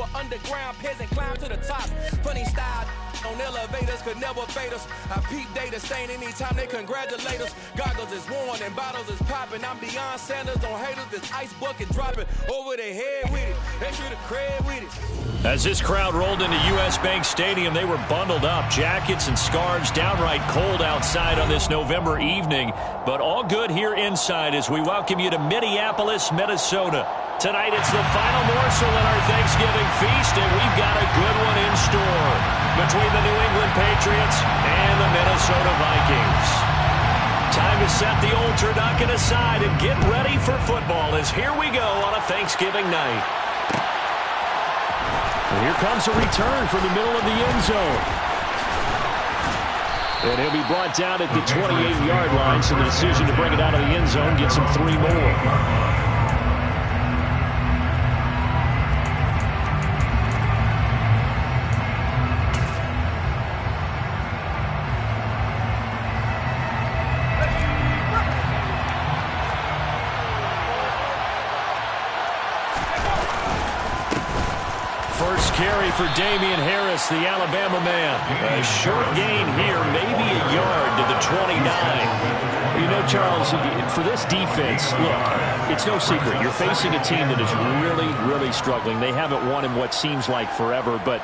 an underground peasant, climb to the top. Funny style on elevators could never fade us. I peep data stain anytime they congratulate us. Goggles is worn and bottles is popping. I'm Deion Sanders on haters, this ice bucket dropping over their head with it. Extra the cred with it. As this crowd rolled into U.S. Bank Stadium, they were bundled up, jackets and scarves, downright cold outside on this November evening. But all good here inside as we welcome you to Minneapolis, Minnesota. Tonight it's the final morsel in our Thanksgiving feast, and we've got a good one in store between the New England Patriots and the Minnesota Vikings. Time to set the old turducken aside and get ready for football as here we go on a Thanksgiving night. And here comes a return from the middle of the end zone. And he'll be brought down at the 28-yard line, so the decision to bring it out of the end zone gets him 3 more. Carry for Damian Harris, the Alabama man. A short gain here, maybe a yard to the 29. You know, Charles, for this defense, look, it's no secret. You're facing a team that is really, really struggling. They haven't won in what seems like forever, but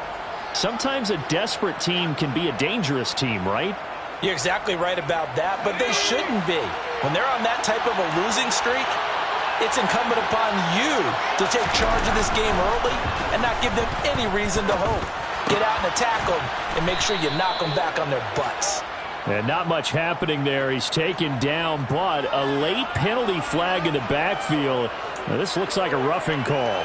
sometimes a desperate team can be a dangerous team, right? You're exactly right about that, but they shouldn't be. When they're on that type of a losing streak, it's incumbent upon you to take charge of this game early and not give them any reason to hope. Get out and attack them and make sure you knock them back on their butts. And not much happening there. He's taken down, but a late penalty flag in the backfield. Now, this looks like a roughing call.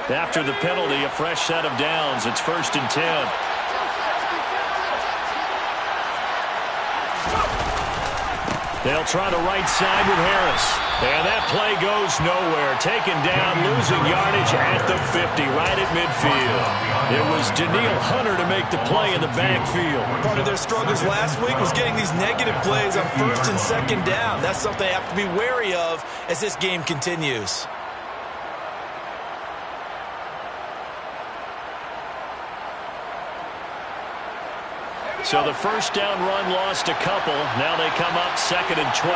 After the penalty, a fresh set of downs. It's 1st and 10. They'll try the right side with Harris. And that play goes nowhere. Taken down, losing yardage at the 50, right at midfield. It was Danielle Hunter to make the play in the backfield. Part of their struggles last week was getting these negative plays on 1st and 2nd down. That's something they have to be wary of as this game continues. So the first down run lost a couple. Now they come up 2nd and 12.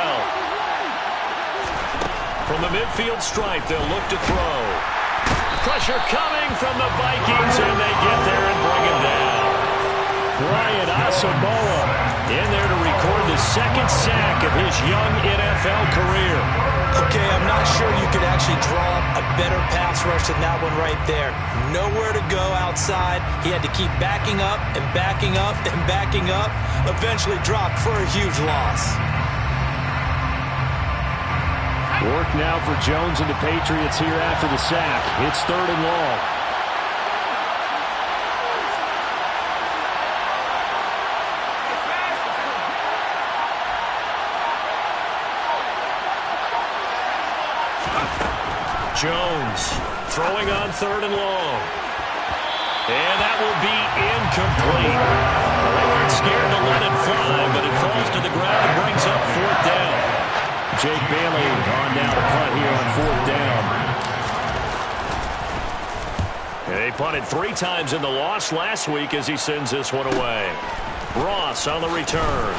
From the midfield stripe, they'll look to throw. Pressure coming from the Vikings, and they get there and bring him down. Brian Asamoah in there to record the 2nd sack of his young NFL career. Okay, I'm not sure you could actually draw up a better pass rush than that one right there. Nowhere to go outside. He had to keep backing up and backing up and backing up. Eventually dropped for a huge loss. Work now for Jones and the Patriots here after the sack. It's 3rd and long. Jones throwing on 3rd and long. And that will be incomplete. They weren't scared to let it fly, but it falls to the ground and brings up 4th down. Jake Bailey on now to punt here on 4th down. They punted 3 times in the loss last week as he sends this one away. Ross on the return.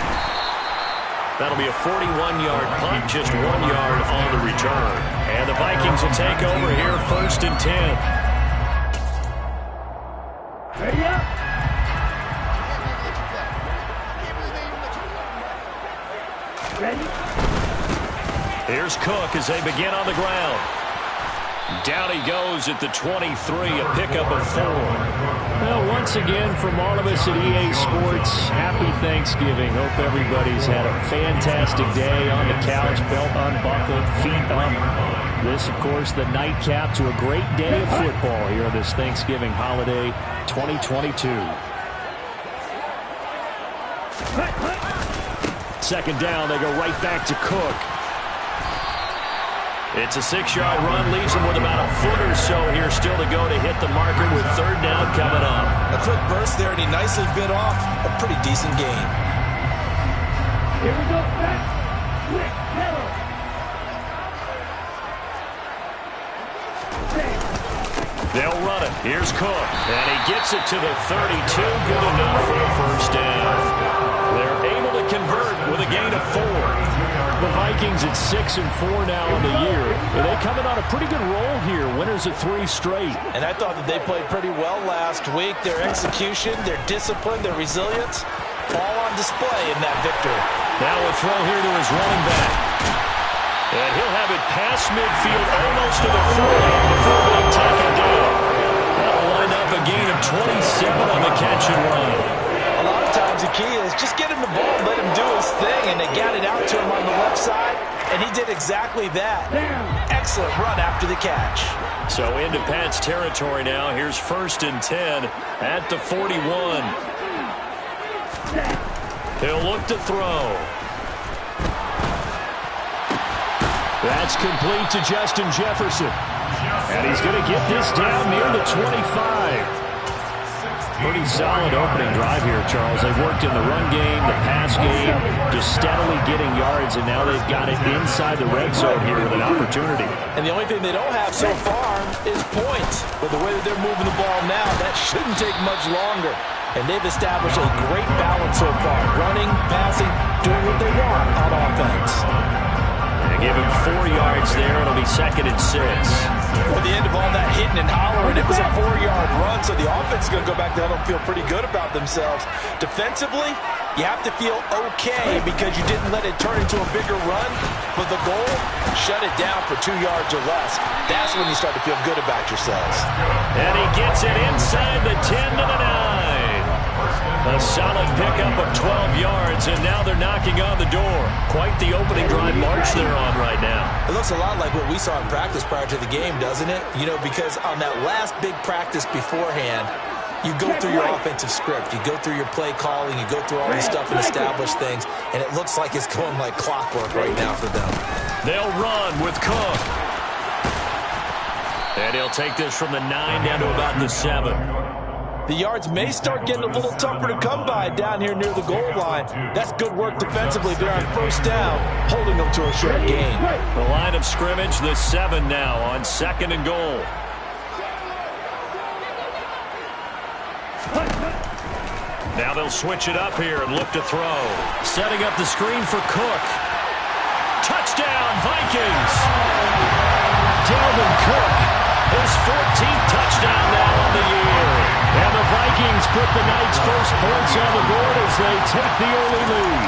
That'll be a 41-yard punt, just 1 yard on the return. And the Vikings will take over here 1st and 10. Ready up. Ready. Here's Cook as they begin on the ground. Down he goes at the 23, a pickup of 4. Well, once again, from all of us at EA Sports, happy Thanksgiving. Hope everybody's had a fantastic day on the couch, belt unbuckled, feet up. This, of course, the nightcap to a great day of football here this Thanksgiving holiday 2022. 2nd down, they go right back to Cook. It's a 6-yard run, leaves him with about a foot or so here still to go to hit the marker with third down coming up. A quick burst there, and he nicely bit off a pretty decent gain. Here we go, back. Quick, pedal. They'll run it. Here's Cook. And he gets it to the 32. Good enough for a first down. They're able to convert with a gain of 4. The Vikings at 6-4 now in the year. They coming on a pretty good roll here. Winners of 3 straight. And I thought that they played pretty well last week. Their execution, their discipline, their resilience, all on display in that victory. Now a throw here to his running back. And he'll have it past midfield almost to the 40 before being taken down. That'll line up a gain of 27 on the catch and run. A lot of times the key is just get him the ball and let him do his thing, and they got it out to him on the left side, and he did exactly that. Excellent run after the catch. So into Pat's territory now. Here's 1st and 10 at the 41. He'll look to throw. That's complete to Justin Jefferson. And he's going to get this down near the 25. Pretty solid opening drive here, Charles. They've worked in the run game, the pass game, just steadily getting yards, and now they've got it inside the red zone here with an opportunity. And the only thing they don't have so far is points. But the way that they're moving the ball now, that shouldn't take much longer. And they've established a great balance so far. Running, passing, doing what they want on offense. And give him 4 yards there. It'll be 2nd and 6. At the end of all that hitting and hollering, it was a 4-yard run, so the offense is going to go back there and feel pretty good about themselves. Defensively, you have to feel okay because you didn't let it turn into a bigger run. But the goal, shut it down for 2 yards or less. That's when you start to feel good about yourselves. And he gets it inside the 10 to the 9. A solid pickup of 12 yards, and now they're knocking on the door. Quite the opening drive march they're on right now. It looks a lot like what we saw in practice prior to the game, doesn't it? You know, because on that last big practice beforehand, you go through your offensive script, you go through your play calling, you go through all this stuff and establish things, and it looks like it's going like clockwork right now for them. They'll run with Cook. And he'll take this from the 9 down to about the 7. The yards may start getting a little tougher to come by down here near the goal line. That's good work defensively there on 1st down, holding them to a short gain. The line of scrimmage, the 7 now on 2nd and goal. Now they'll switch it up here and look to throw. Setting up the screen for Cook. Touchdown, Vikings! Dalvin Cook, his 14th touchdown now on the year. And the Vikings put the night's first points on the board as they take the early lead.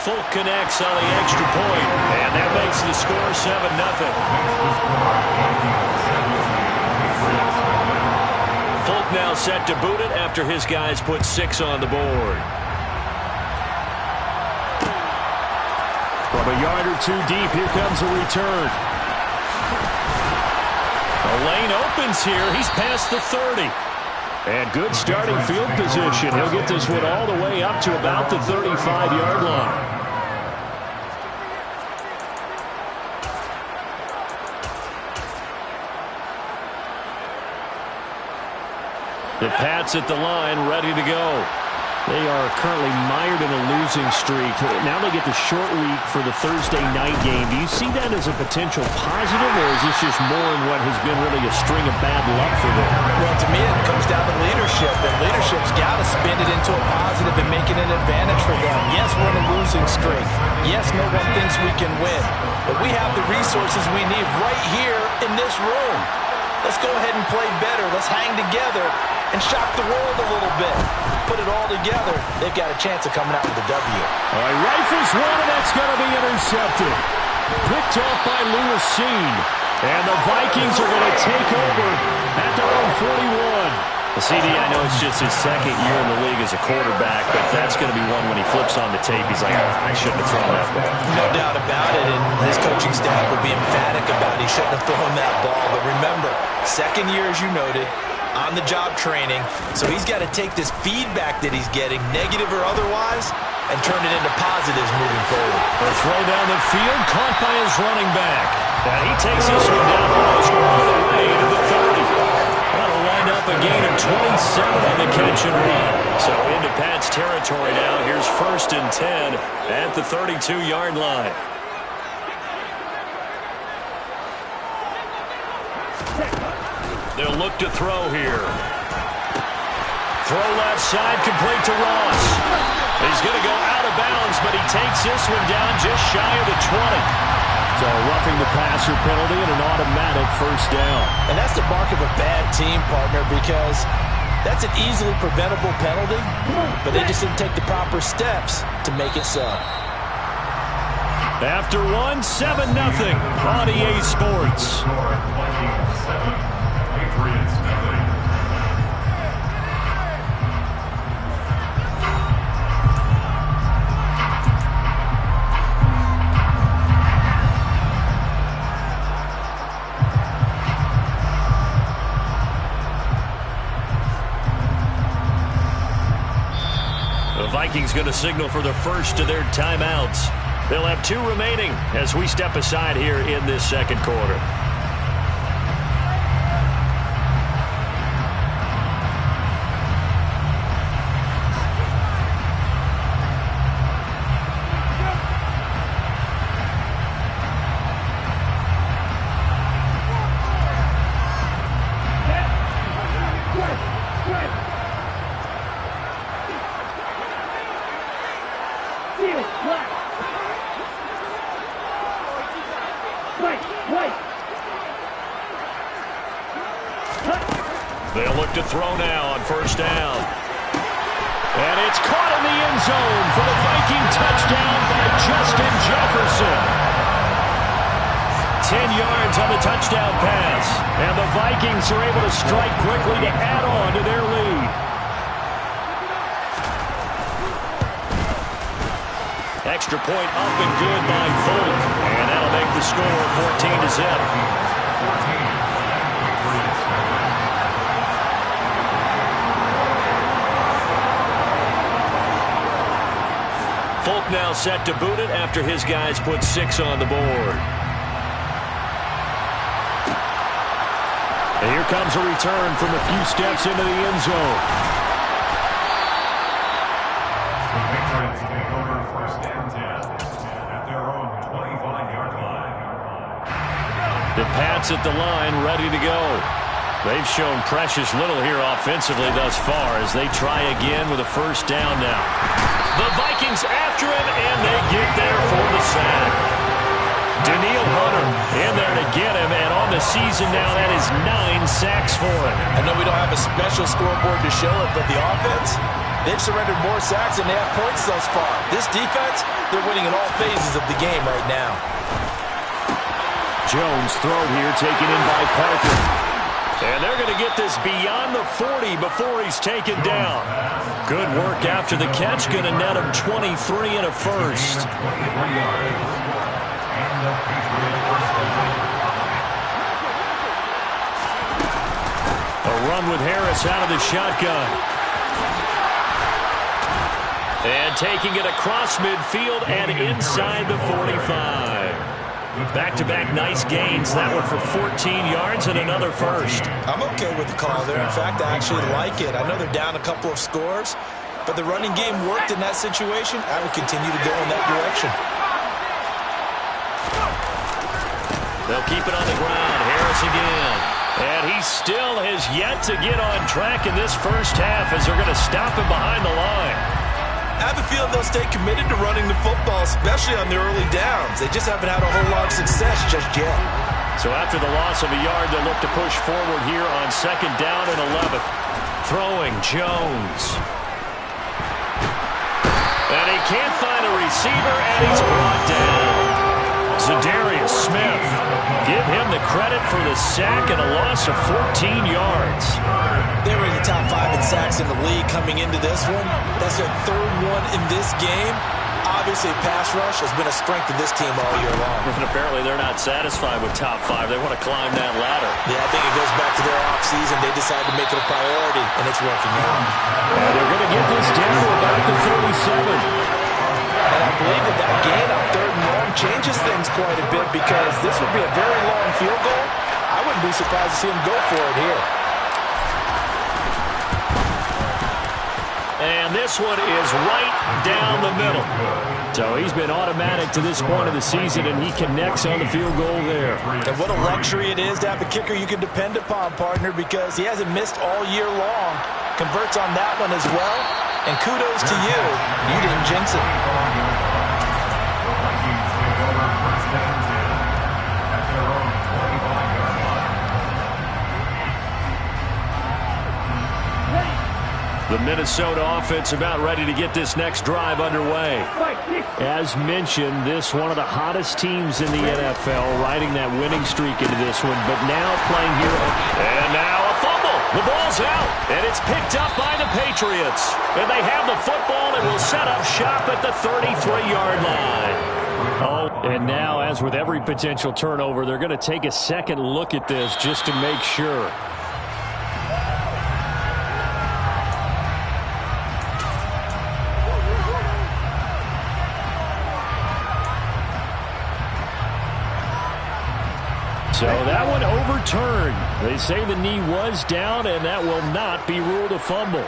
Folk connects on the extra point, and that makes the score 7-0. Folk now set to boot it after his guys put 6 on the board. From a yard or 2 deep, here comes a return. The lane opens here. He's past the 30. And good starting field position. He'll get this one all the way up to about the 35-yard line. The Pats at the line, ready to go. They are currently mired in a losing streak. Now they get the short week for the Thursday night game. Do you see that as a potential positive, or is this just more in what has been really a string of bad luck for them? Well, to me, it comes down to leadership, and leadership's got to spin it into a positive and make it an advantage for them. Yes, we're in a losing streak. Yes, no one thinks we can win. But we have the resources we need right here in this room. Let's go ahead and play better. Let's hang together and shock the world a little bit. Put it all together. They've got a chance of coming out with the W. All right, rifles one, and that's going to be intercepted. Picked off by Lewis Seen. And the Vikings are going to take over at their own 41. CD, I know it's just his 2nd year in the league as a quarterback, but that's going to be one when he flips on the tape. He's like, I shouldn't have thrown that ball. No doubt about it, and his coaching staff will be emphatic about he shouldn't have thrown that ball. But remember, 2nd year, as you noted, on-the-job training, so he's got to take this feedback that he's getting, negative or otherwise, and turn it into positives moving forward. A throw down the field, caught by his running back. And he takes this one down almost all the way to the 30. That'll wind up a gain of 27 on the catch and run. So into Pat's territory now. Here's 1st and 10 at the 32-yard line. They'll look to throw here. Throw left side, complete to Ross. He's going to go out of bounds, but he takes this one down just shy of the 20. So roughing the passer penalty and an automatic 1st down. And that's the mark of a bad team, partner, because that's an easily preventable penalty, but they just didn't take the proper steps to make it so. After 1, 7-0 on EA Sports. The Vikings going to signal for the first of their timeouts. They'll have 2 remaining as we step aside here in this second quarter. They'll look to throw now on 1st down. And it's caught in the end zone for the Viking touchdown by Justin Jefferson. 10 yards on the touchdown pass. And the Vikings are able to strike quickly to add on to their lead. Extra point up and good by Folk. And that'll make the score 14-0. Folk now set to boot it after his guys put 6 on the board. And here comes a return from a few steps into the end zone. The Patriots take over 1st and 10 at their own 25-yard line. The Pats at the line, ready to go. They've shown precious little here offensively thus far as they try again with a 1st down now. The Vikings after him, and they get there for the sack. Daniil Hunter in there to get him, and on the season now, that is 9 sacks for him. I know we don't have a special scoreboard to show it, but the offense, they've surrendered more sacks than they have points thus far. This defense, they're winning in all phases of the game right now. Jones throw here, taken in by Parker. And they're going to get this beyond the 40 before he's taken down. Good work after the catch. Going to net him 23 and a 1st. A run with Harris out of the shotgun. And taking it across midfield and inside the 45. Back-to-back nice gains. That one for 14 yards and another 1st. I'm okay with the call there. In fact, I actually like it. I know they're down a couple of scores, but the running game worked in that situation. I would continue to go in that direction. They'll keep it on the ground. Harris again. And he still has yet to get on track in this 1st half as they're going to stop him behind the line. I have a feeling they'll stay committed to running the football, especially on their early downs. They just haven't had a whole lot of success just yet. So after the loss of a yard, they'll look to push forward here on 2nd down and 11. Throwing Jones. And he can't find a receiver, and he's brought down. Zadarius Smith. Give him the credit for the sack and a loss of 14 yards. They were in the top 5 in sacks in the league coming into this one. That's their 3rd one in this game. Obviously, pass rush has been a strength of this team all year long. And apparently they're not satisfied with top 5. They want to climb that ladder. Yeah, I think it goes back to their offseason. They decided to make it a priority, and it's working out. And they're going to get this down to about the 37. And I believe that gain on 3rd and long changes things quite a bit because this would be a very long field goal. I wouldn't be surprised to see him go for it here. And this one is right down the middle. So he's been automatic to this point of the season, and he connects on the field goal there. And what a luxury it is to have a kicker you can depend upon, partner, because he hasn't missed all year long. Converts on that one as well. And kudos to you. You didn't jinx it. The Minnesota offense about ready to get this next drive underway. As mentioned, this one of the hottest teams in the NFL, riding that winning streak into this one, but now playing here. And now a fumble. The ball's out, and it's picked up by the Patriots. And they have the football and will set up shop at the 33-yard line. Oh, and now, as with every potential turnover, they're going to take a second look at this just to make sure. So that one overturned. They say the knee was down, and that will not be ruled a fumble.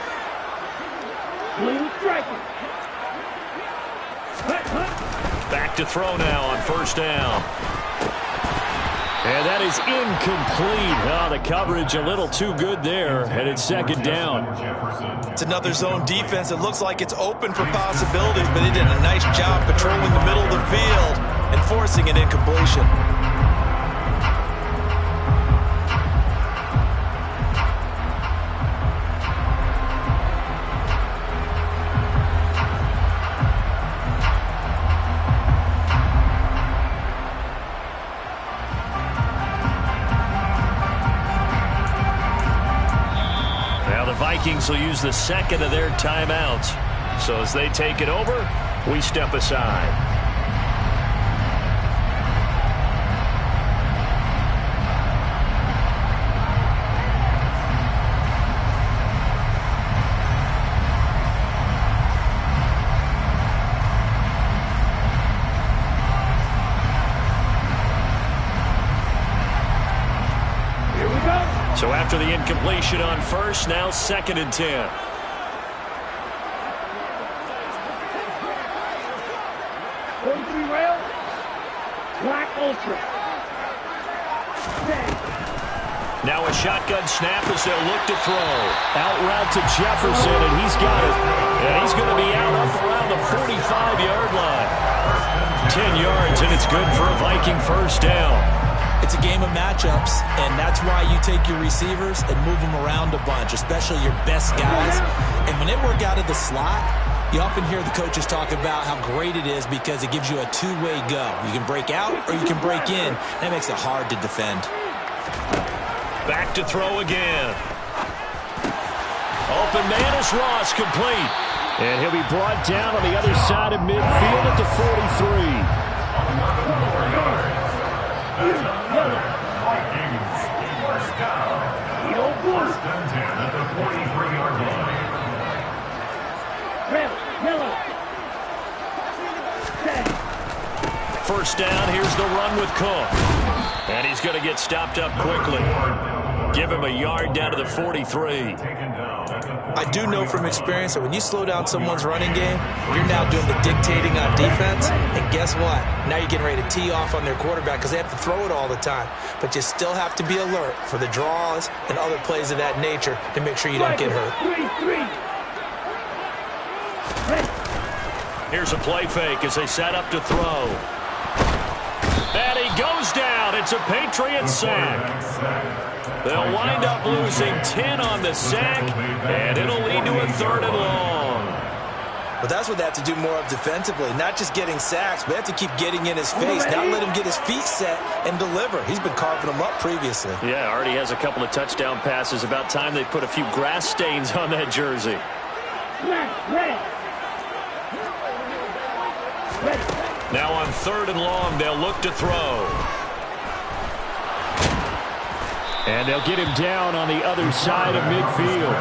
Back to throw now on 1st down. And that is incomplete. Oh, the coverage a little too good there, and it's 2nd down. It's another zone defense. It looks like it's open for possibilities, but they did a nice job patrolling the middle of the field and forcing an incompletion. Vikings will use the 2nd of their timeouts. So as they take it over, we step aside. So after the incompletion on 1st, now 2nd and 10. Now a shotgun snap as they'll look to throw. Out route to Jefferson, and he's got it. And he's going to be out up around the 45-yard line. 10 yards, and it's good for a Viking 1st down. It's a game of matchups, and that's why you take your receivers and move them around a bunch, especially your best guys. And when they work out of the slot, you often hear the coaches talk about how great it is because it gives you a two-way go. You can break out or you can break in. That makes it hard to defend. Back to throw again. Open man is Ross, complete. And he'll be brought down on the other side of midfield at the 43. First down, here's the run with Cook. And he's going to get stopped up quickly. Give him a yard down to the 43. I do know from experience that when you slow down someone's running game, you're now doing the dictating on defense. And guess what? Now you're getting ready to tee off on their quarterback because they have to throw it all the time. But you still have to be alert for the draws and other plays of that nature to make sure you don't get hurt. Here's a play fake as they set up to throw. And he goes down. It's a Patriots sack. They'll wind up losing 10 on the sack, and it'll lead to a 3rd and long. But that's what they have to do more of defensively, not just getting sacks, but they have to keep getting in his face, not let him get his feet set and deliver. He's been carving them up previously. Yeah, already has a couple of touchdown passes. About time they put a few grass stains on that jersey. Now on 3rd and long, they'll look to throw. And they'll get him down on the other side of midfield.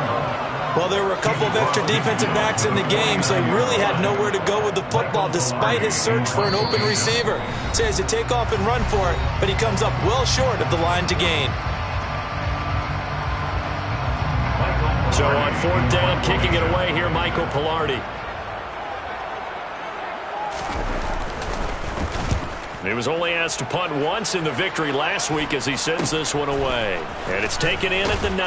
Well, there were a couple of extra defensive backs in the game, so he really had nowhere to go with the football despite his search for an open receiver. So he has to take off and run for it, but he comes up well short of the line to gain. So on 4th down, kicking it away here, Michael Pilardi. He was only asked to punt once in the victory last week as he sends this one away. And it's taken in at the 9.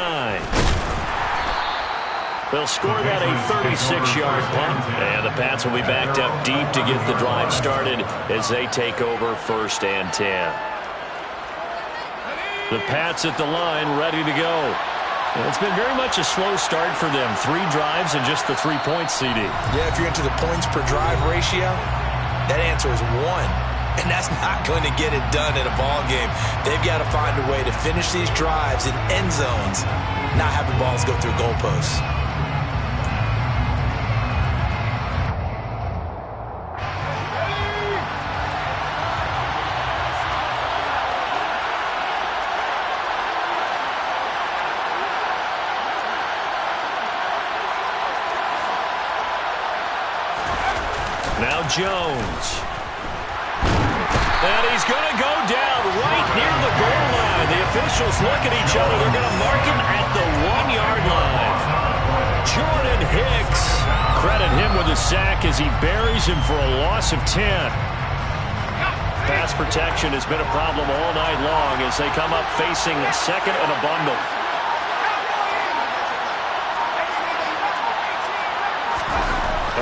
They'll score that a 36-yard punt. And the Pats will be backed up deep to get the drive started as they take over 1st and 10. The Pats at the line ready to go. And it's been very much a slow start for them. 3 drives and just the 3 points, CD. Yeah, if you're into the points per drive ratio, that answer is 1. And that's not going to get it done in a ball game. They've got to find a way to finish these drives in end zones, not have the balls go through goalposts. Now Jones. And he's going to go down right near the goal line. The officials look at each other. They're going to mark him at the 1-yard line. Jordan Hicks. Credit him with a sack as he buries him for a loss of 10. Pass protection has been a problem all night long as they come up facing 2nd and a bundle.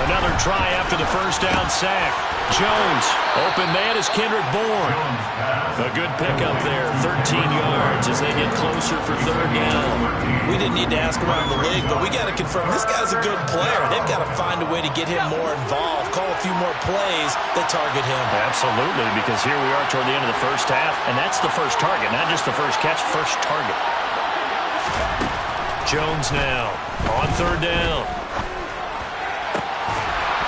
Another try after the 1st down sack. Jones, open man is Kendrick Bourne. A good pickup there, 13 yards as they get closer for 3rd down. We didn't need to ask around the league, but we got to confirm this guy's a good player. They've got to find a way to get him more involved, call a few more plays that target him. Absolutely, because here we are toward the end of the 1st half, and that's the first target, not just the first catch, first target. Jones now on 3rd down.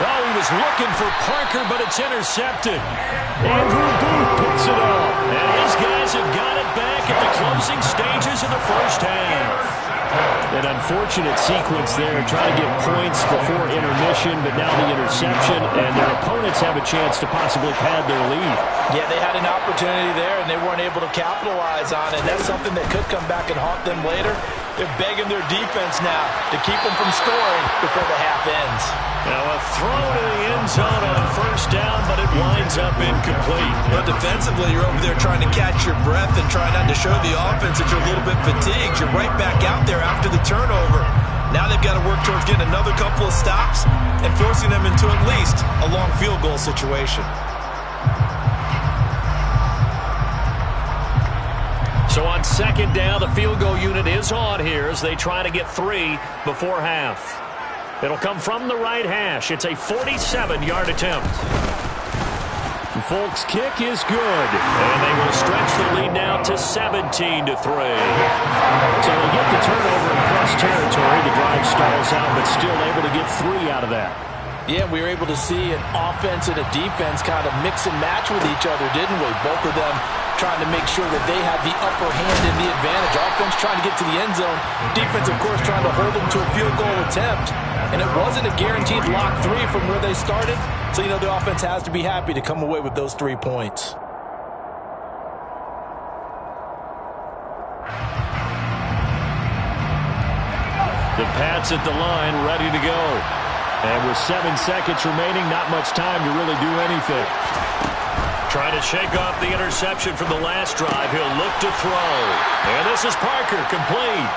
Oh, he was looking for Parker, but it's intercepted. Andrew Booth picks it up. And his guys have got it back at the closing stages of the 1st half. An unfortunate sequence there, trying to get points before intermission, but now the interception, and their opponents have a chance to possibly pad their lead. Yeah, they had an opportunity there, and they weren't able to capitalize on it. That's something that could come back and haunt them later. They're begging their defense now to keep them from scoring before the half ends. Now a throw to the end zone on 1st down, but it winds up incomplete. But defensively, you're over there trying to catch your breath and try not to show the offense that you're a little bit fatigued. You're right back out there after the turnover. Now they've got to work towards getting another couple of stops and forcing them into at least a long field goal situation. So on 2nd down, the field goal unit is on here as they try to get 3 before half. It'll come from the right hash. It's a 47-yard attempt. Folk's kick is good. And they will stretch the lead now to 17-3. So they get the turnover in cross territory. The drive stalls out, but still able to get 3 out of that. Yeah, we were able to see an offense and a defense kind of mix and match with each other, didn't we? Both of them trying to make sure that they had the upper hand and the advantage. Offense trying to get to the end zone. Defense, of course, trying to hold them to a field goal attempt. And it wasn't a guaranteed lock 3 from where they started. So, you know, the offense has to be happy to come away with those 3 points. The Pats at the line, ready to go. And with 7 seconds remaining, not much time to really do anything. Trying to shake off the interception from the last drive. He'll look to throw. And this is Parker, complete.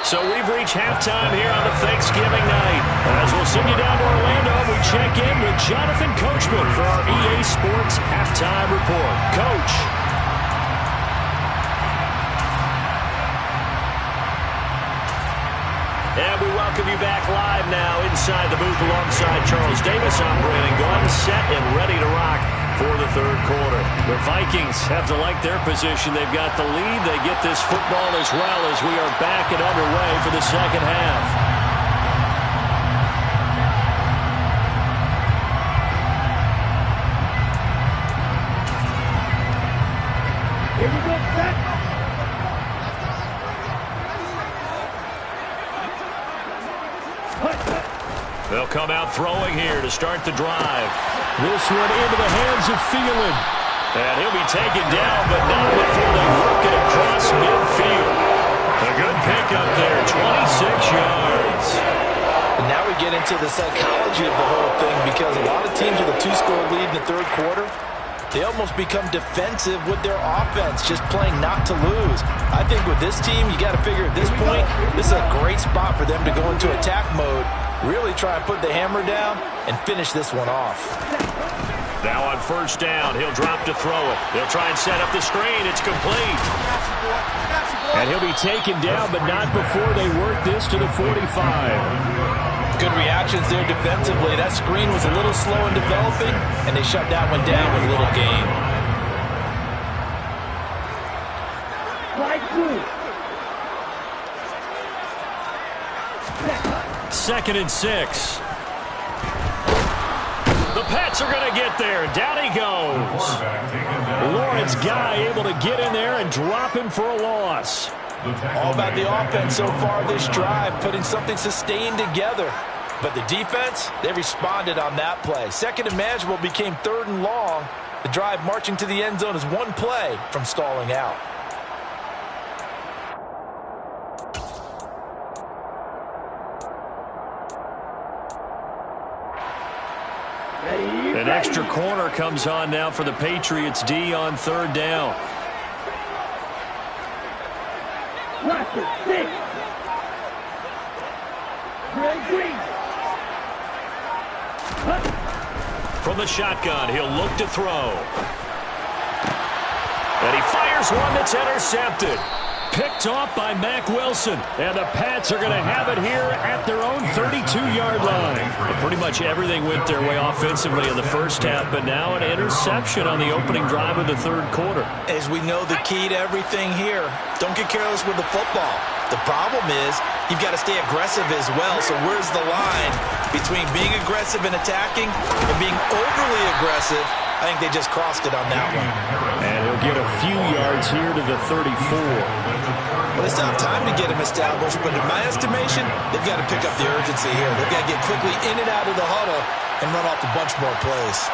So we've reached halftime here on the Thanksgiving night. As we'll send you down to Orlando, we check in with Jonathan Coachman for our EA Sports Halftime Report. Coach. And we welcome you back live now inside the booth alongside Charles Davis. I'm Brandon Gordon, set and ready to rock for the 3rd quarter. The Vikings have to like their position. They've got the lead. They get this football as well as we are back and underway for the 2nd half. Here we go, set. come out throwing here to start the drive. This one into the hands of Thielen. And he'll be taken down, but not before they work it across midfield. A good pickup there, 26 yards. And now we get into the psychology of the whole thing, because a lot of teams with a 2-score lead in the third quarter, they almost become defensive with their offense, just playing not to lose. I think with this team, you got to figure at this point, this is a great spot for them to go into attack mode, really try and put the hammer down and finish this one off. Now on first down, he'll drop to throw it. They'll try and set up the screen. It's complete. And he'll be taken down, but not before they work this to the 45. Good reactions there defensively. That screen was a little slow in developing, and they shut that one down with a little gain. Second and 6. The Pats are going to get there. Down he goes. Lawrence Guy able to get in there and drop him for a loss. All about the offense so far this drive, putting something sustained together. But the defense, they responded on that play. Second and manageable became third and long. The drive marching to the end zone is one play from stalling out. An extra corner comes on now for the Patriots D on third down. From the shotgun, he'll look to throw. And he fires one that's intercepted. Picked off by Mack Wilson. And the Pats are going to have it here at their own 32-yard line. Pretty much everything went their way offensively in the first half, but now an interception on the opening drive of the third quarter. As we know, the key to everything here, don't get careless with the football. The problem is you've got to stay aggressive as well. So where's the line between being aggressive and attacking and being overly aggressive? I think they just crossed it on that one. And he'll get a few yards here to the 34. Well, they still have time to get him established, but in my estimation, they've got to pick up the urgency here. They've got to get quickly in and out of the huddle and run off a bunch more plays.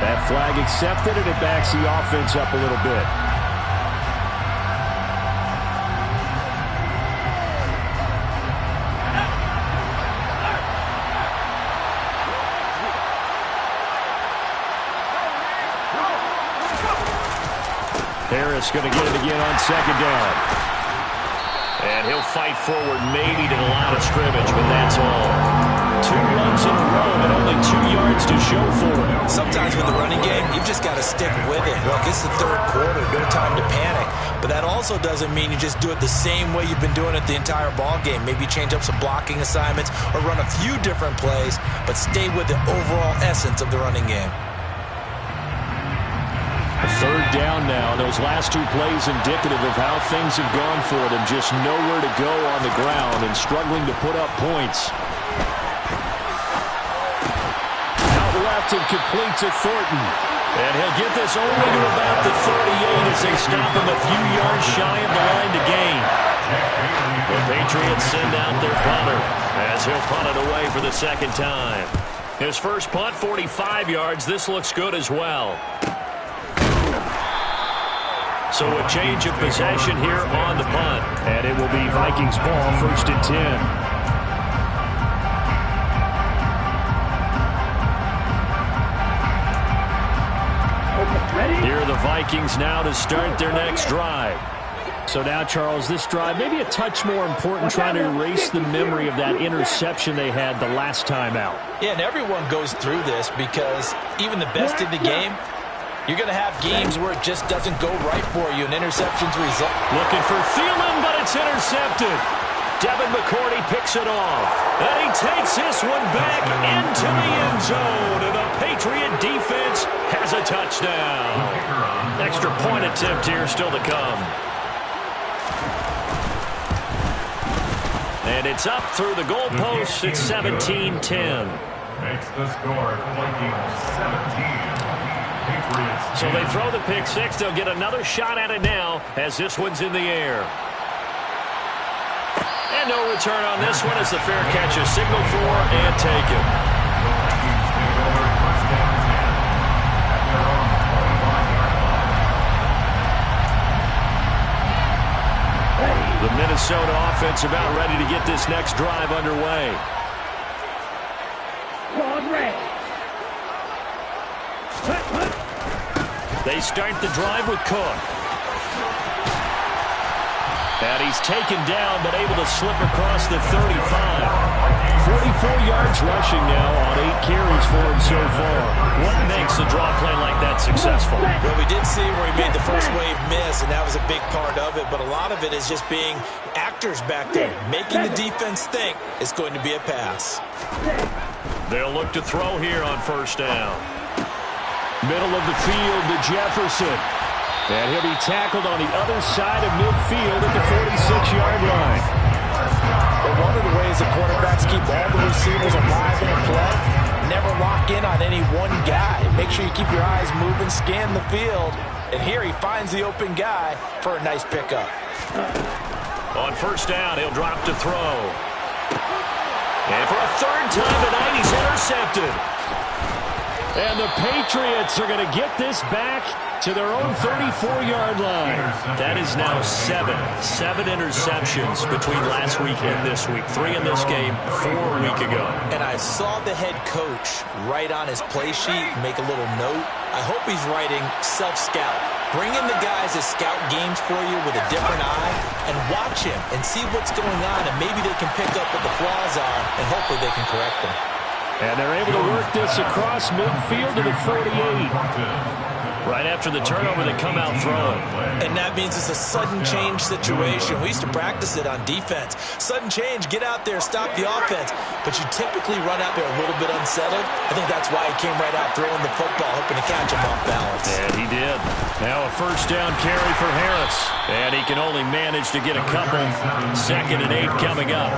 That flag accepted, and it backs the offense up a little bit. Harris going to get it again on second down. And he'll fight forward maybe to the line of scrimmage, but that's all. 2 runs in a row and only 2 yards to show for it. Sometimes with the running game, you've just got to stick with it. Look, it's the third quarter, no time to panic. But that also doesn't mean you just do it the same way you've been doing it the entire ball game. Maybe change up some blocking assignments or run a few different plays, but stay with the overall essence of the running game. Third down now. Those last 2 plays indicative of how things have gone for them. Just nowhere to go on the ground and struggling to put up points. Out left and complete to Thornton. And he'll get this only to about the 38 as they stop him a few yards shy of the line to gain. The Patriots send out their punter as he'll punt it away for the second time. His first punt, 45 yards. This looks good as well. So a change of possession here on the punt. And it will be Vikings ball, first and 10. Here are the Vikings now to start their next drive. So now, Charles, this drive maybe a touch more important, trying to erase the memory of that interception they had the last time out. Yeah, and everyone goes through this because even the best in the game, you're going to have games where it just doesn't go right for you, and interceptions result. Looking for Thielen, but it's intercepted. Devin McCourty picks it off. And he takes this one back into the end zone. And the Patriot defense has a touchdown. Extra point attempt here still to come. And it's up through the goalpost. It's 17-10. Makes the score Vikings 17. Patriots 10. So they throw the pick six. They'll get another shot at it now as this one's in the air. And no return on this one as the fair catch is signaled for and taken. The Vikings take over first down 10 at their own 25-yard line. The Minnesota offense about ready to get this next drive underway. They start the drive with Cook. And he's taken down, but able to slip across the 35. 44 yards rushing now on 8 carries for him so far. What makes a draw play like that successful? Well, we did see where he made the first wave miss, and that was a big part of it. But a lot of it is just being actors back there, making the defense think it's going to be a pass. They'll look to throw here on first down. Middle of the field to Jefferson. And he'll be tackled on the other side of midfield at the 46-yard line. But one of the ways the quarterbacks keep all the receivers alive in a play, never lock in on any one guy. Make sure you keep your eyes moving, scan the field. And here he finds the open guy for a nice pickup. On first down, he'll drop to throw. And for a third time tonight, he's intercepted. And the Patriots are going to get this back to their own 34-yard line. That is now 7 interceptions between last week and this week. 3 in this game, 4 a week ago. And I saw the head coach write on his play sheet, make a little note. I hope he's writing self-scout. Bring in the guys that scout games for you with a different eye and watch him and see what's going on, and maybe they can pick up what the flaws are, and hopefully they can correct them. And they're able to work this across midfield to the 48. Right after the turnover, they come out throwing. And that means it's a sudden change situation. We used to practice it on defense. Sudden change, get out there, stop the offense. But you typically run out there a little bit unsettled. I think that's why he came right out throwing the football, hoping to catch him off balance. And he did. Now a first down carry for Harris. And he can only manage to get a couple. 2nd and 8 coming up.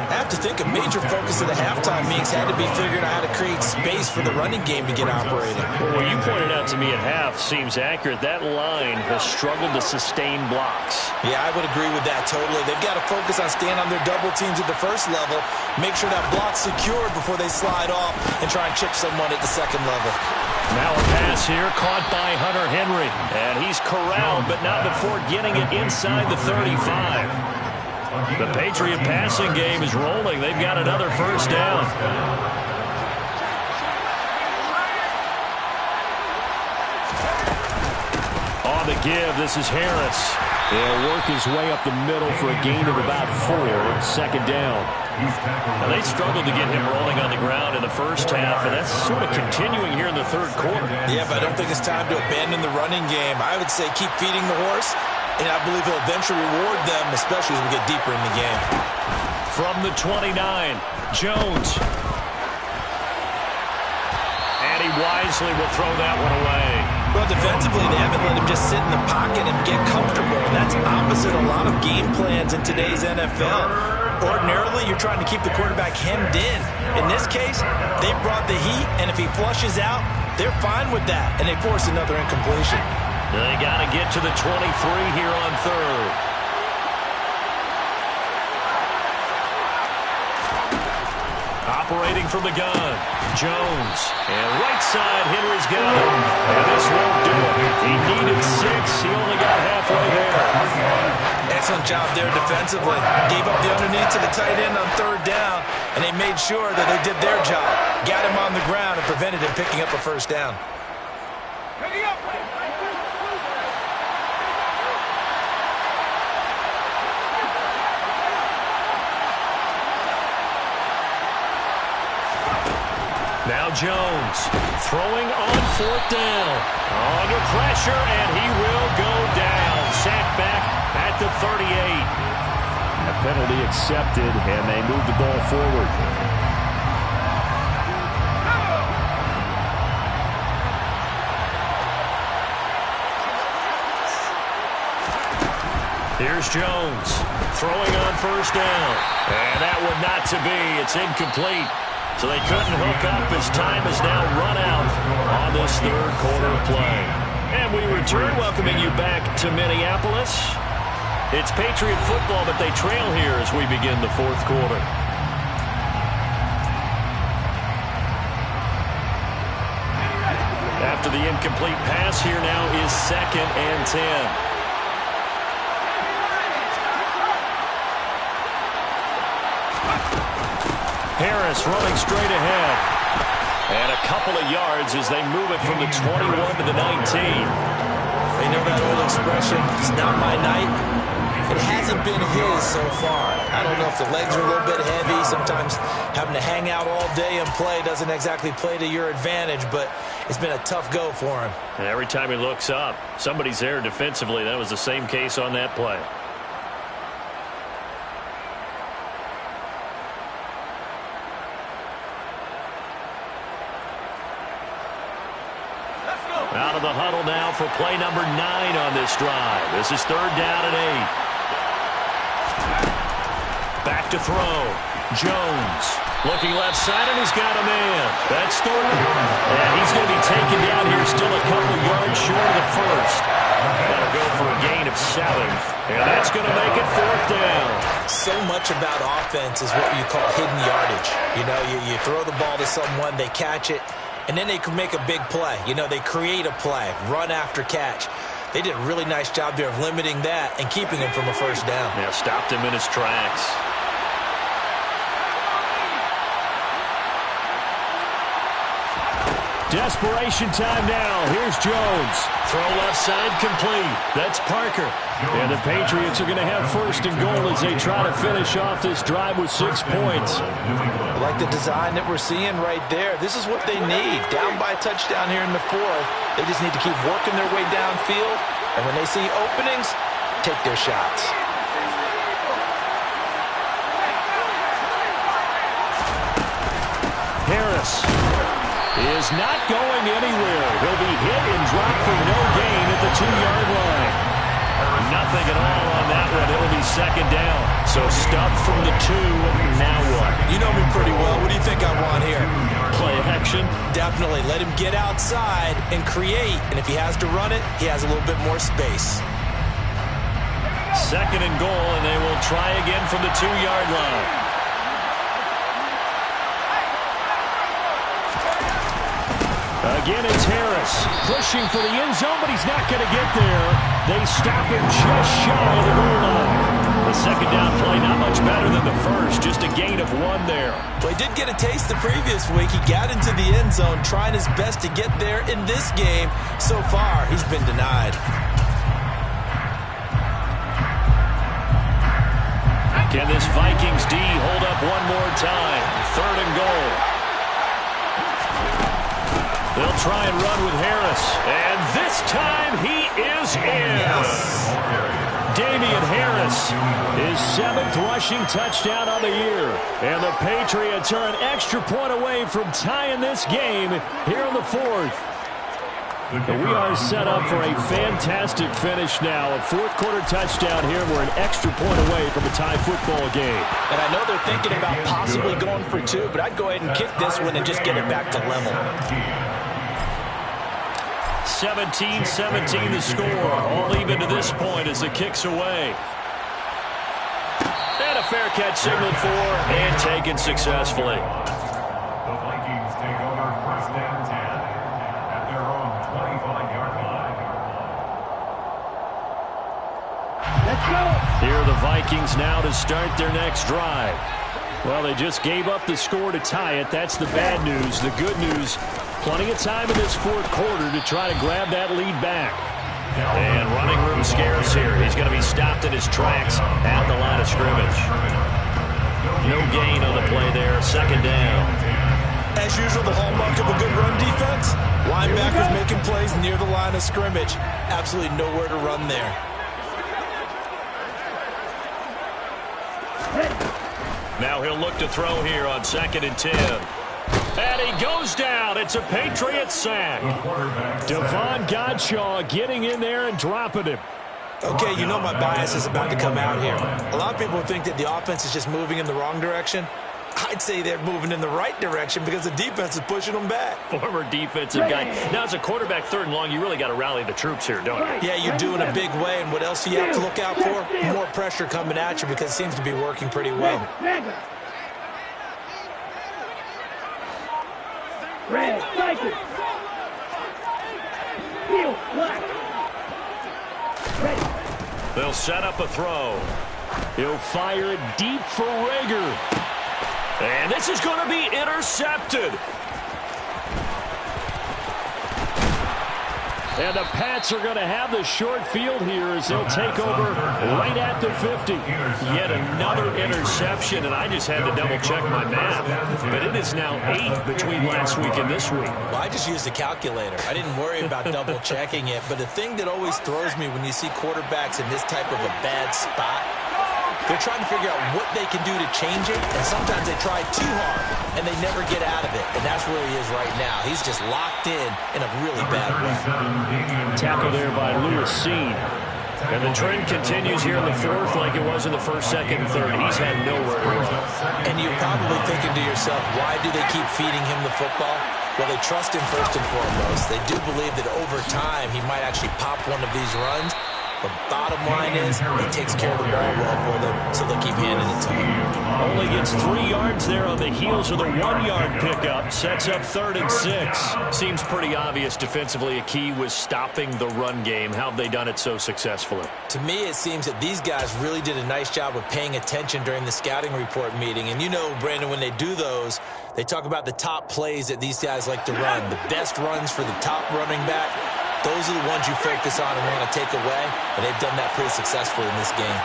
I have to think a major focus of the halftime meetings had to be figuring out how to create space for the running game to get operating. Well, what you pointed out to me at half seems accurate. That line has struggled to sustain blocks. Yeah, I would agree with that totally. They've got to focus on staying on their double teams at the first level, make sure that block's secured before they slide off and try and chip someone at the second level. Now a pass here caught by Hunter Henry. And he's corralled, but not before getting it inside the 35. The Patriot passing game is rolling. They've got another first down. On the give, this is Harris. He'll work his way up the middle for a gain of about 4. 2nd down. Now they struggled to get him rolling on the ground in the first half, and that's sort of continuing here in the 3rd quarter. Yeah, but I don't think it's time to abandon the running game. I would say keep feeding the horse. And I believe he'll eventually reward them, especially as we get deeper in the game. From the 29, Jones. And he wisely will throw that one away. Well, defensively, they haven't let him just sit in the pocket and get comfortable. And that's opposite a lot of game plans in today's NFL. Ordinarily, you're trying to keep the quarterback hemmed in. In this case, they brought the heat, and if he flushes out, they're fine with that, and they force another incompletion. They got to get to the 23 here on 3rd. Operating from the gun, Jones. And right side, Henry's got it. And this won't do it. He needed 6. He only got halfway there. Excellent job there defensively. Gave up the underneath to the tight end on 3rd down, and they made sure that they did their job. Got him on the ground and prevented him picking up a first down. Now Jones throwing on 4th down. Under pressure, and he will go down. Sacked back at the 38. A penalty accepted, and they move the ball forward. Here's Jones throwing on first down. And that one not to be. It's incomplete. So they couldn't hook up as time has now run out on this third quarter of play. And we return, welcoming you back to Minneapolis. It's Patriot football, but they trail here as we begin the fourth quarter. After the incomplete pass, here now is 2nd and 10. Harris running straight ahead. And a couple of yards as they move it from the 21 to the 19. They know that old expression, it's not my night. It hasn't been his so far. I don't know if the legs are a little bit heavy. Sometimes having to hang out all day and play doesn't exactly play to your advantage, but it's been a tough go for him. And every time he looks up, somebody's there defensively. That was the same case on that play. Out of the huddle now for play number 9 on this drive. This is 3rd down and 8. Back to throw. Jones looking left side, and he's got a man. That's Thornton. And he's going to be taken down here, still a couple yards short of the first. That'll go for a gain of 7. And that's going to make it 4th down. So much about offense is what you call hidden yardage. You know, you throw the ball to someone, they catch it, and then they can make a big play. You know, they create a play, run after catch. They did a really nice job there of limiting that and keeping him from a first down. Yeah, stopped him in his tracks. Desperation time now. Here's Jones. Throw left side complete. That's Parker. And the Patriots are going to have 1st and goal as they try to finish off this drive with 6 points. I like the design that we're seeing right there. This is what they need. Down by a touchdown here in the 4th. They just need to keep working their way downfield. And when they see openings, take their shots. Harris is not going anywhere. He'll be hit and dropped for no gain at the 2-yard line. Nothing at all on that one. It'll be 2nd down. So stuffed from the 2. Now what? You know me pretty well. What do you think I want here? Play action? Definitely. Let him get outside and create. And if he has to run it, he has a little bit more space. 2nd and goal, and they will try again from the 2-yard line. Again, it's Harris pushing for the end zone, but he's not going to get there. They stop him just shy of the goal line. The 2nd down play, not much better than the first, just a gain of 1 there. Well, he did get a taste the previous week. He got into the end zone, trying his best to get there in this game. So far, he's been denied. Can this Vikings D hold up one more time? 3rd and goal. They'll try and run with Harris. And this time he is in. Yes. Damian Harris, his 7th rushing touchdown of the year. And the Patriots are an extra point away from tying this game here in the 4th. And we are set up for a fantastic finish now. A 4th quarter touchdown here. We're an extra point away from a tie football game. And I know they're thinking about possibly going for 2, but I'd go ahead and kick this one and just get it back to level. 17-17 the score. All even to this point as the kick's away. And a fair catch signaled for and taken successfully. The Vikings take over 1st and 10 at their own 25-yard line. Let's go! Here are the Vikings now to start their next drive. Well, they just gave up the score to tie it. That's the bad news. The good news, plenty of time in this 4th quarter to try to grab that lead back. And running room scarce here. He's going to be stopped in his tracks at the line of scrimmage. No gain on the play there. 2nd down. As usual, the hallmark of a good run defense, linebackers making plays near the line of scrimmage. Absolutely nowhere to run there. Now he'll look to throw here on 2nd and 10. And he goes down. It's a Patriot sack. Devon Godshaw getting in there and dropping him. Okay, you know my bias is about to come out here. A lot of people think that the offense is just moving in the wrong direction. I'd say they're moving in the right direction because the defense is pushing them back. Former defensive guy. Now, as a quarterback, 3rd and long, you really got to rally the troops here, don't you? Yeah, you do in a big way, and what else do you have to look out for? More pressure coming at you because it seems to be working pretty well. Red, striker. Field, black. Ready. They'll set up a throw. He'll fire it deep for Rager. And this is going to be intercepted. And the Pats are going to have the short field here as they'll take over right at the 50. Yet another interception, and I just had to double-check my math. But it is now 8 between last week and this week. Well, I just used a calculator. I didn't worry about double-checking it. But the thing that always throws me when you see quarterbacks in this type of a bad spot, they're trying to figure out what they can do to change it, and sometimes they try too hard, and they never get out of it. And that's where he is right now. He's just locked in a really bad way. Tackle there by Lewis Seen. And the trend continues here in the 4th like it was in the 1st, 2nd, and 3rd. He's had nowhere to run. And you're probably thinking to yourself, why do they keep feeding him the football? Well, they trust him first and foremost. They do believe that over time he might actually pop one of these runs. The bottom line is he takes care of the ball well for them, so they'll keep handing it to him. Only gets 3 yards there on the heels of the 1-yard pickup. Sets up 3rd and 6. Seems pretty obvious defensively a key was stopping the run game. How have they done it so successfully? To me, it seems that these guys really did a nice job of paying attention during the scouting report meeting. And you know, Brandon, when they do those, they talk about the top plays that these guys like to run. The best runs for the top running back. Those are the ones you focus on and want to take away, and they've done that pretty successfully in this game.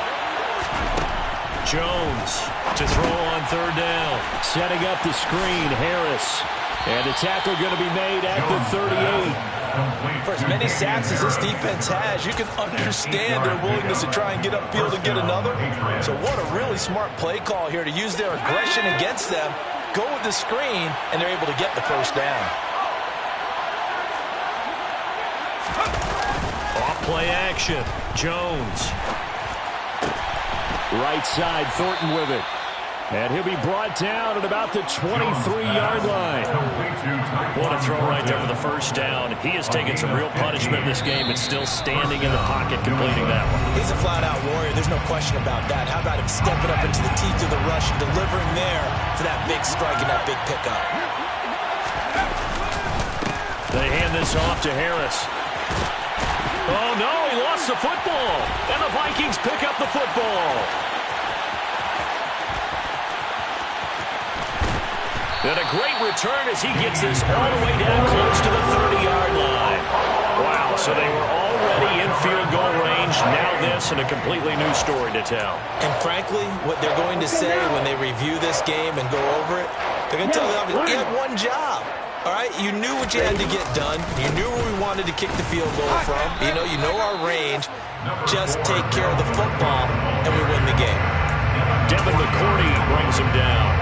Jones to throw on 3rd down. Setting up the screen, Harris. And the tackle going to be made at the 38. For as many sacks as this defense has, you can understand their willingness to try and get upfield and get another. So what a really smart play call here to use their aggression against them, go with the screen, and they're able to get the 1st down. Play action. Jones. Right side, Thornton with it. And he'll be brought down at about the 23-yard line. What a throw right there for the 1st down. He has taken some real punishment in this game and still standing in the pocket completing that one. He's a flat-out warrior. There's no question about that. How about him stepping up into the teeth of the rush and delivering there for that big strike and that big pickup. They hand this off to Harris. Oh, no, he lost the football. And the Vikings pick up the football. And a great return as he gets this all the way down close to the 30-yard line. Wow, so they were already in field goal range. Now this and a completely new story to tell. And frankly, what they're going to say when they review this game and go over it, they're going to tell them, he had one job. All right, you knew what you had to get done. You knew where we wanted to kick the field goal from. You know our range. Just take care of the football, and we win the game. Devin McCourty brings him down.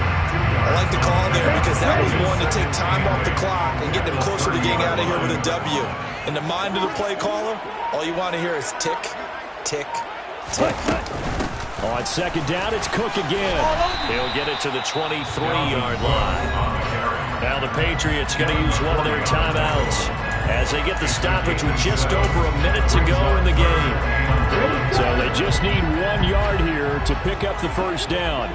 I like the call there because that was one to take time off the clock and get them closer to getting out of here with a W. In the mind of the play caller, all you want to hear is tick, tick, tick. On 2nd down, it's Cook again. He'll get it to the 23-yard line. Now the Patriots going to use one of their timeouts as they get the stoppage with just over a minute to go in the game. So they just need 1 yard here to pick up the 1st down.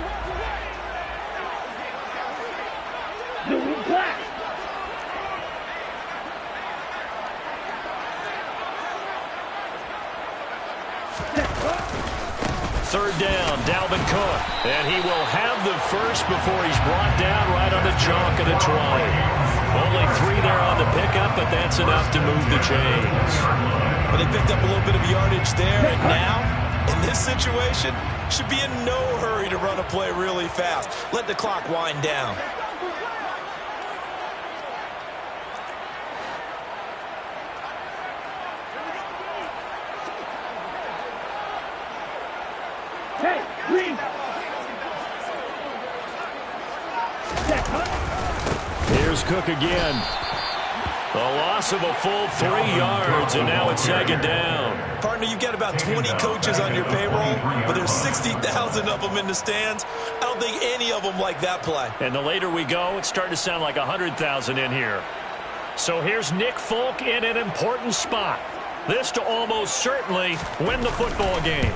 Third down, Dalvin Cook. And he will have the 1st before he's brought down right on the chalk of the 20. Only 3 there on the pickup, but that's enough to move the chains. But they picked up a little bit of yardage there, and now, in this situation, should be in no hurry to run a play really fast. Let the clock wind down. Here's Cook again. A loss of a full 3 yards, and now it's second down. Partner, you've got about 20 coaches on your payroll, but there's 60,000 of them in the stands. I don't think any of them like that play. And the later we go, it's starting to sound like 100,000 in here. So here's Nick Folk in an important spot. This to almost certainly win the football game.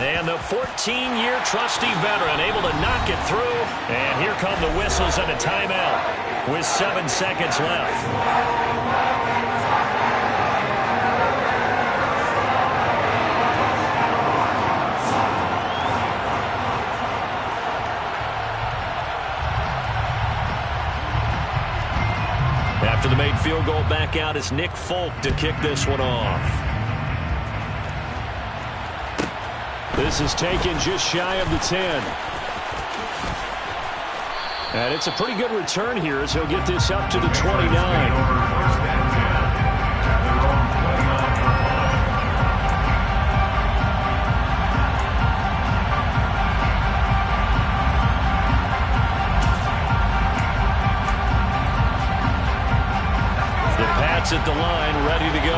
And the 14-year trusty veteran able to knock it through. And here come the whistles and a timeout with 7 seconds left. After the made field goal, back out is Nick Folk to kick this one off. This is taken just shy of the 10. And it's a pretty good return here as he'll get this up to the 29. At the line, ready to go.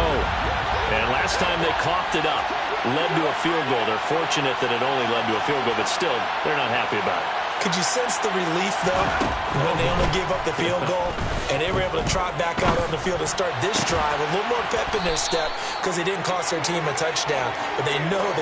And last time they coughed it up, led to a field goal. They're fortunate that it only led to a field goal, but still, they're not happy about it. Could you sense the relief, though, when they only gave up the field goal and they were able to trot back out on the field and start this drive, a little more pep in their step because they didn't cost their team a touchdown, but they know they